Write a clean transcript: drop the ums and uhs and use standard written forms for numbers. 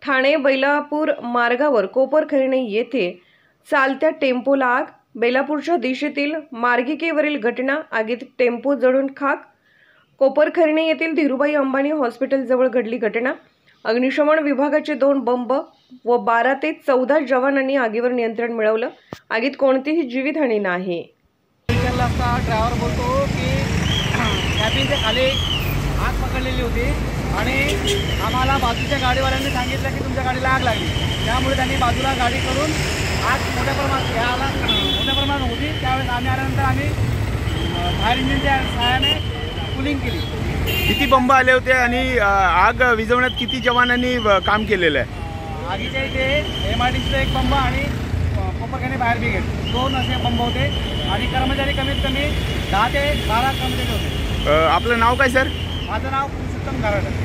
ठाणे बैलापूर मार्गावर कोपरखैरणे येथे चालत्या टेम्पोला आग। बेलापूरच्या दिशेतील मार्गिकेवरील घटना। आगीत टेम्पो जळून खाक। कोपरखैरणे येथील धीरूभाई अंबानी हॉस्पिटल जवळ घडली घटना। अग्निशमन विभागाचे 2 बंब व 12 ते 14 जवानांनी आगीवर नियंत्रण मिळवलं। आगीत कोणतीही जीवितहानी नाही। ड्रायव्हर बोलतो की कॅबिनच्या खाली आग पकडलेली होती आणि आम्हाला बाजूच्या गाडीवाल्यांनी सांगितलं की तुमच्या गाडीला आग लागली। त्यामुळे त्यांनी बाजूला गाडी करून आग मोठ्या प्रमाणात होती। त्यावेळेस आम्ही आल्यानंतर आम्ही फायर इंजिनच्या सहाय्याने कूलिंग केली। किती बंब आले होते आणि आग विझवण्यात किती जवानांनी काम केलेलं आहे? आगीच्या इथे MRDCचा 1 बंब आणि कोपरखैरणे फायर ब्रिगेड 2 असे बंब होते आणि कर्मचारी कमीत कमी 10 ते 12 कर्मचारी होते। आपलं नाव काय सर? माझं नाव पुरुषोत्तम गारड।